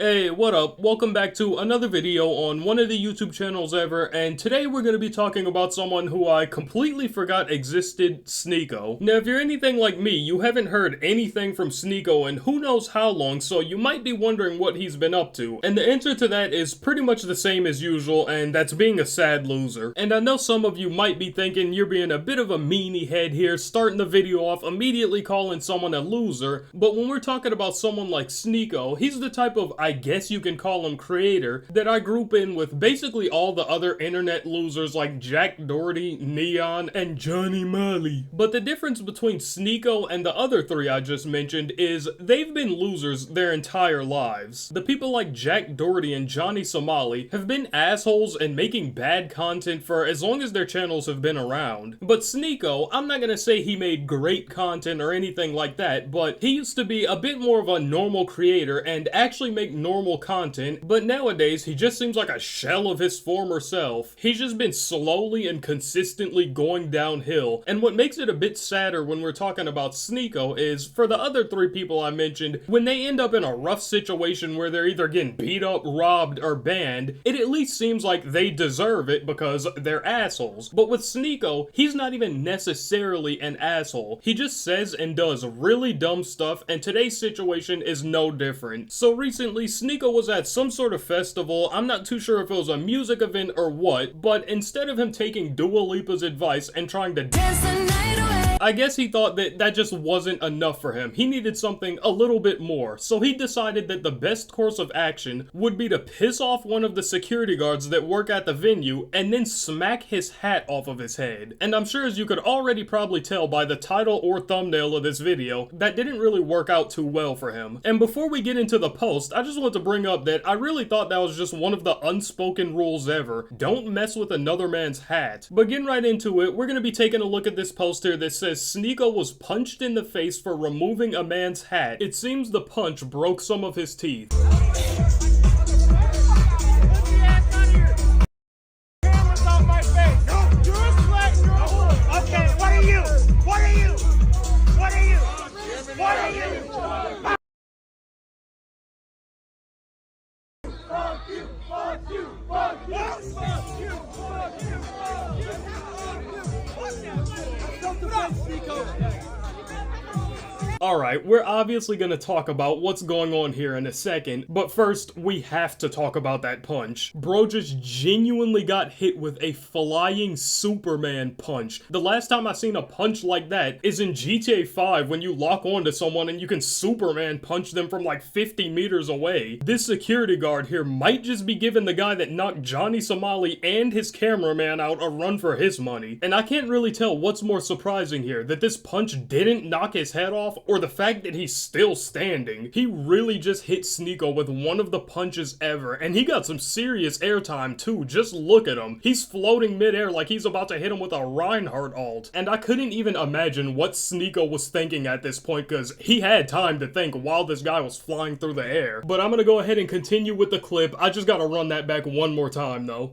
Hey, what up? Welcome back to another video on one of the YouTube channels ever, and today we're going to be talking about someone who I completely forgot existed, Sneako. Now, if you're anything like me, you haven't heard anything from Sneako in who knows how long, so you might be wondering what he's been up to. And the answer to that is pretty much the same as usual, and that's being a sad loser. And I know some of you might be thinking you're being a bit of a meanie head here, starting the video off immediately calling someone a loser, but when we're talking about someone like Sneako, he's the type of, I guess you can call him, creator that I group in with basically all the other internet losers like Jack Doherty, Neon, and Johnny Molly. But the difference between Sneako and the other three I just mentioned is they've been losers their entire lives. The people like Jack Doherty and Johnny Somali have been assholes and making bad content for as long as their channels have been around. But Sneako, I'm not gonna say he made great content or anything like that, but he used to be a bit more of a normal creator and actually make normal content, but nowadays he just seems like a shell of his former self. He's just been slowly and consistently going downhill, and what makes it a bit sadder when we're talking about Sneako is, for the other three people I mentioned, when they end up in a rough situation where they're either getting beat up, robbed, or banned, it at least seems like they deserve it because they're assholes. But with Sneako, he's not even necessarily an asshole. He just says and does really dumb stuff, and today's situation is no different. So recently, Sneako was at some sort of festival. I'm not too sure if it was a music event or what, but instead of him taking Dua Lipa's advice and trying to dance the night away, I guess he thought that that just wasn't enough for him. He needed something a little bit more. So he decided that the best course of action would be to piss off one of the security guards that work at the venue and then smack his hat off of his head. And I'm sure, as you could already probably tell by the title or thumbnail of this video, that didn't really work out too well for him. And before we get into the post, I just want to bring up that I really thought that was just one of the unspoken rules ever. Don't mess with another man's hat. But getting right into it, we're going to be taking a look at this post here that says Sneako was punched in the face for removing a man's hat. It seems the punch broke some of his teeth. Alright, we're obviously gonna talk about what's going on here in a second, but first, we have to talk about that punch. Bro just genuinely got hit with a flying Superman punch. The last time I seen a punch like that is in GTA 5 when you lock onto someone and you can Superman punch them from like 50 meters away. This security guard here might just be giving the guy that knocked Johnny Somali and his cameraman out a run for his money. And I can't really tell what's more surprising here, that this punch didn't knock his head off, or the fact that he's still standing. He really just hit Sneako with one of the punches ever, and he got some serious airtime too. Just look at him. He's floating midair like he's about to hit him with a Reinhardt ult. And I couldn't even imagine what Sneako was thinking at this point, because he had time to think while this guy was flying through the air. But I'm gonna go ahead and continue with the clip. I just gotta run that back one more time though.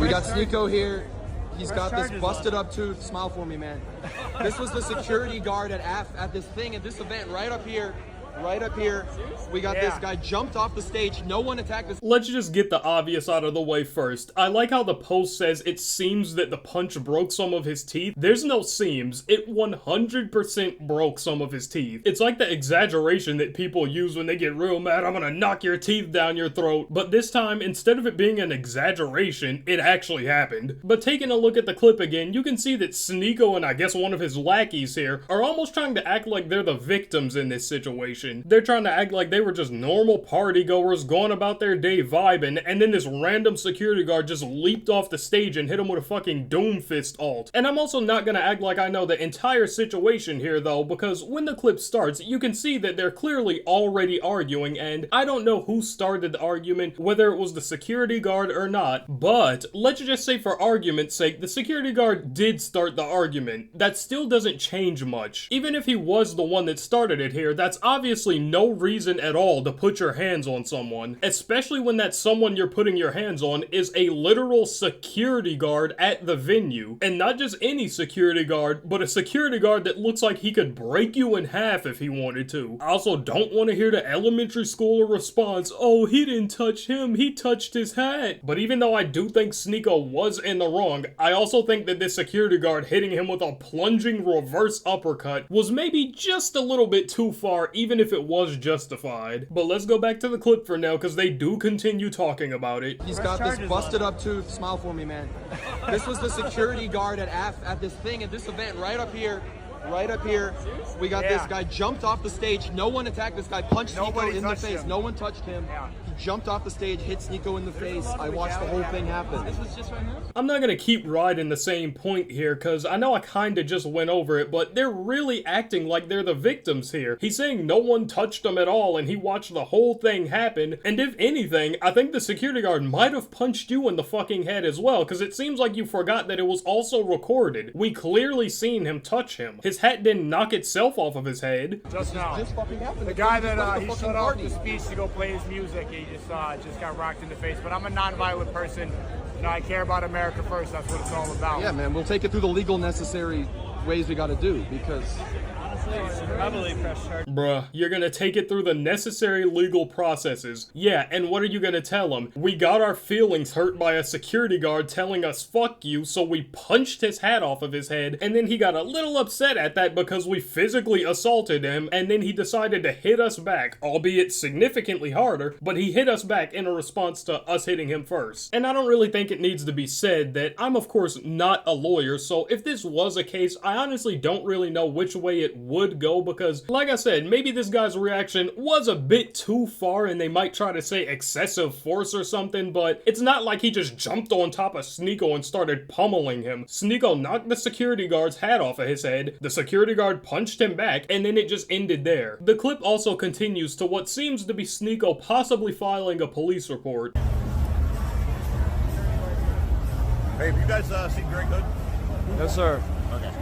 We got Sneako here. He's got this busted up tooth. Smile for me, man. This was the security guard at this thing, at this event, right up here. Right up here, we got this guy jumped off the stage. No one attacked us. Let's just get the obvious out of the way first. I like how the post says it seems that the punch broke some of his teeth. There's no seems. It 100% broke some of his teeth. It's like the exaggeration that people use when they get real mad. I'm gonna knock your teeth down your throat. But this time, instead of it being an exaggeration, it actually happened. But taking a look at the clip again, you can see that Sneako and I guess one of his lackeys here are almost trying to act like they're the victims in this situation. They're trying to act like they were just normal party goers going about their day vibing, and then this random security guard just leaped off the stage and hit him with a fucking Doomfist ult. And I'm also not gonna act like I know the entire situation here though, because when the clip starts, you can see that they're clearly already arguing, and I don't know who started the argument, whether it was the security guard or not, but let's just say for argument's sake, the security guard did start the argument. That still doesn't change much. Even if he was the one that started it here, that's obviously obviously no reason at all to put your hands on someone, especially when that someone you're putting your hands on is a literal security guard at the venue. And not just any security guard, but a security guard that looks like he could break you in half if he wanted to. I also don't want to hear the elementary schooler response, "Oh, he didn't touch him, he touched his hat." But even though I do think Sneako was in the wrong, I also think that this security guard hitting him with a plunging reverse uppercut was maybe just a little bit too far, even if it was justified. But let's go back to the clip for now, because they do continue talking about it. He's got this busted up tooth. Smile for me, man. This was the security guard at this thing, at this event right up here. Right up here, we got this guy jumped off the stage. No one attacked this guy, punched Sneako in the face. No one touched him. He jumped off the stage, hit Sneako in the face. I watched the whole thing happen. This was just right now? I'm not gonna keep riding the same point here, because I know I kinda just went over it, but they're really acting like they're the victims here. He's saying no one touched him at all, and he watched the whole thing happen. And if anything, I think the security guard might have punched you in the fucking head as well, because it seems like you forgot that it was also recorded. We clearly seen him touch him. His hat didn't knock itself off of his head. Just now. This fucking happened. The guy that he shut off the speech to go play his music, he just got rocked in the face. But I'm a non-violent person. You know, I care about America first. That's what it's all about. Yeah, man. We'll take it through the legal necessary ways we got to do, because Probably press charge. Bruh, you're gonna take it through the necessary legal processes. Yeah, and what are you gonna tell him? We got our feelings hurt by a security guard telling us fuck you, so we punched his hat off of his head, and then he got a little upset at that because we physically assaulted him, and then he decided to hit us back, albeit significantly harder, but he hit us back in a response to us hitting him first. And I don't really think it needs to be said that I'm of course not a lawyer, so if this was a case, I honestly don't really know which way it would go, because like I said, maybe this guy's reaction was a bit too far and they might try to say excessive force or something, but it's not like he just jumped on top of Sneako and started pummeling him. Sneako knocked the security guard's hat off of his head, the security guard punched him back, and then it just ended there. The clip also continues to what seems to be Sneako possibly filing a police report. Hey, have you guys seen Greg Hood? no, sir. Okay.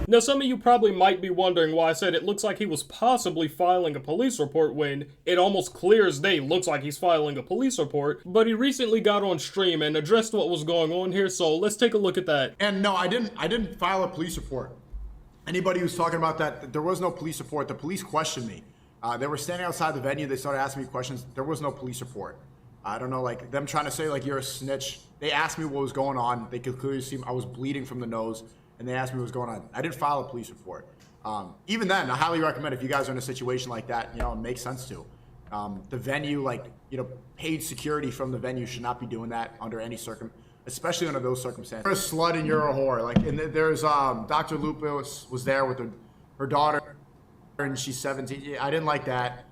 Now, some of you probably might be wondering why I said it looks like he was possibly filing a police report when it almost clear as day looks like he's filing a police report, but he recently got on stream and addressed what was going on here, so let's take a look at that. And no, I didn't file a police report. Anybody who's talking about that, there was no police report. The police questioned me. They were standing outside the venue. They started asking me questions. There was no police report. I don't know, like them trying to say like you're a snitch. They asked me what was going on. They could clearly see I was bleeding from the nose, and they asked me what was going on. I didn't file a police report. Even then, I highly recommend if you guys are in a situation like that, you know, it makes sense to. The venue, like, you know, paid security from the venue should not be doing that under any especially under those circumstances. You're a slut and you're a whore. Like, and there's Dr. Lupus was there with her daughter, and she's 17. I didn't like that.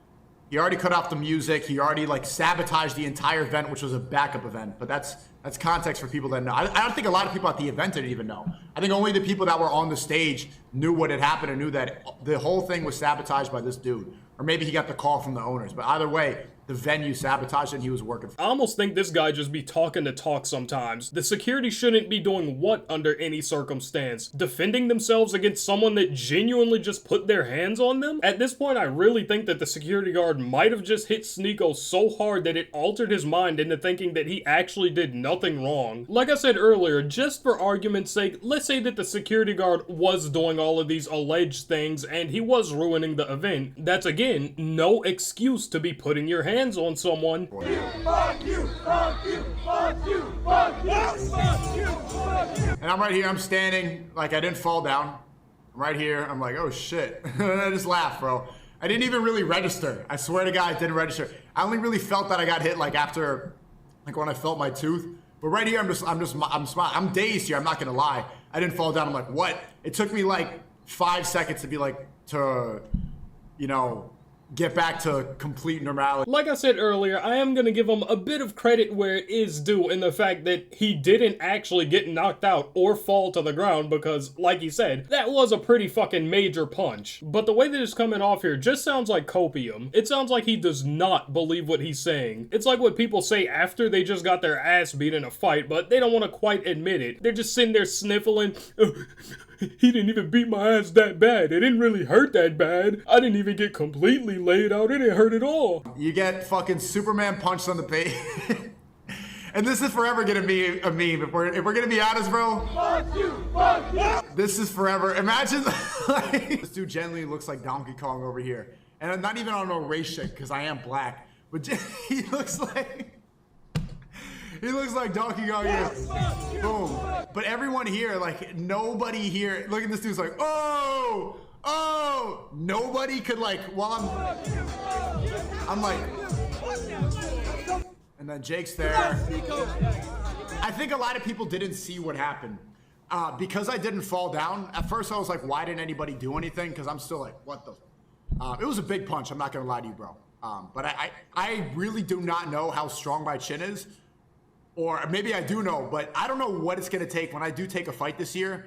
He already cut off the music. He already like sabotaged the entire event, which was a backup event. But that's context for people that know. I don't think a lot of people at the event didn't even know. I think only the people that were on the stage knew what had happened and knew that the whole thing was sabotaged by this dude. Or maybe he got the call from the owners. But either way, the venue sabotaged and he was working. I almost think this guy just be talking to talk sometimes. The security shouldn't be doing what under any circumstance? Defending themselves against someone that genuinely just put their hands on them? At this point, I really think that the security guard might have just hit Sneako so hard that it altered his mind into thinking that he actually did nothing wrong. Like I said earlier, just for argument's sake, let's say that the security guard was doing all of these alleged things and he was ruining the event. That's again, no excuse to be putting your hands on someone. Fuck you, fuck you, fuck you, fuck you, fuck you, fuck you. And I'm right here, I'm standing, like I didn't fall down. I'm right here, I'm like, oh shit. And I just laugh, bro. I didn't even really register. I swear to God, I didn't register. I only really felt that I got hit like after, like when I felt my tooth. But right here, I'm dazed here, I'm not gonna lie. I didn't fall down, I'm like, what? It took me like 5 seconds to be like, you know, get back to complete normality. Like I said earlier, I am gonna give him a bit of credit where it is due in the fact that he didn't actually get knocked out or fall to the ground because, like he said, that was a pretty fucking major punch. But the way that it's coming off here just sounds like copium. It sounds like he does not believe what he's saying. It's like what people say after they just got their ass beat in a fight, but they don't want to quite admit it. They're just sitting there sniffling. He didn't even beat my ass that bad. It didn't really hurt that bad. I didn't even get completely laid out. It didn't hurt at all. You get fucking Superman punched on the face. And this is forever gonna be a meme. If we're gonna be honest, bro. Fuck you! Fuck you! This is forever. Imagine, like, this dude generally looks like Donkey Kong over here. And I'm not even on no race shit, because I am black. But he looks like Donkey Kong here. Boom. But everyone here, like, nobody here, look at this dude's like, oh, oh. Nobody could, like, while I'm like, and then Jake's there. I think a lot of people didn't see what happened. Because I didn't fall down, at first I was like, why didn't anybody do anything? Because I'm still like, what the? It was a big punch, I'm not gonna lie to you, bro. But I really do not know how strong my chin is. Or maybe I do know, but I don't know what it's gonna take when I do take a fight this year.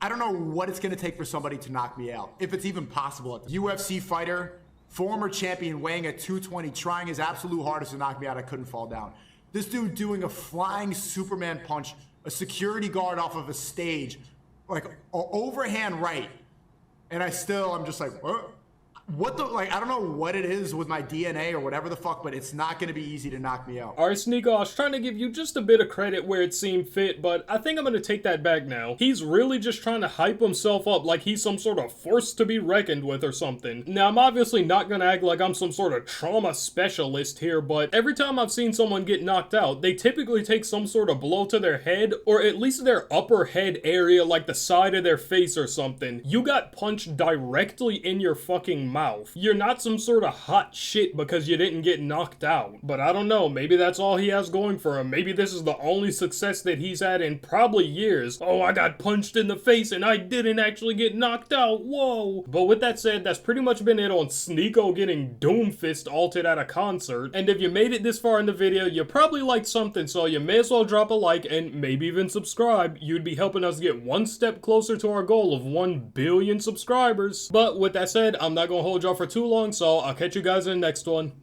I don't know what it's gonna take for somebody to knock me out. If it's even possible. At this. UFC fighter, former champion, weighing at 220, trying his absolute hardest to knock me out. I couldn't fall down. This dude doing a flying Superman punch, a security guard off of a stage, like overhand right. And I'm just like, what the, like, I don't know what it is with my DNA or whatever the fuck, but it's not going to be easy to knock me out. Alright, Sneako, I was trying to give you just a bit of credit where it seemed fit, but I think I'm going to take that back now. He's really just trying to hype himself up like he's some sort of force to be reckoned with or something. Now, I'm obviously not going to act like I'm some sort of trauma specialist here, but every time I've seen someone get knocked out, they typically take some sort of blow to their head, or at least their upper head area, like the side of their face or something. You got punched directly in your fucking mouth. You're not some sort of hot shit because you didn't get knocked out. But I don't know, maybe that's all he has going for him. Maybe this is the only success that he's had in probably years. Oh, I got punched in the face and I didn't actually get knocked out, whoa. But with that said, that's pretty much been it on Sneako getting Doomfist altered at a concert. And if you made it this far in the video, you probably liked something, so you may as well drop a like and maybe even subscribe. You'd be helping us get one step closer to our goal of 1 billion subscribers. But with that said, I'm not gonna hold y'all for too long, so I'll catch you guys in the next one.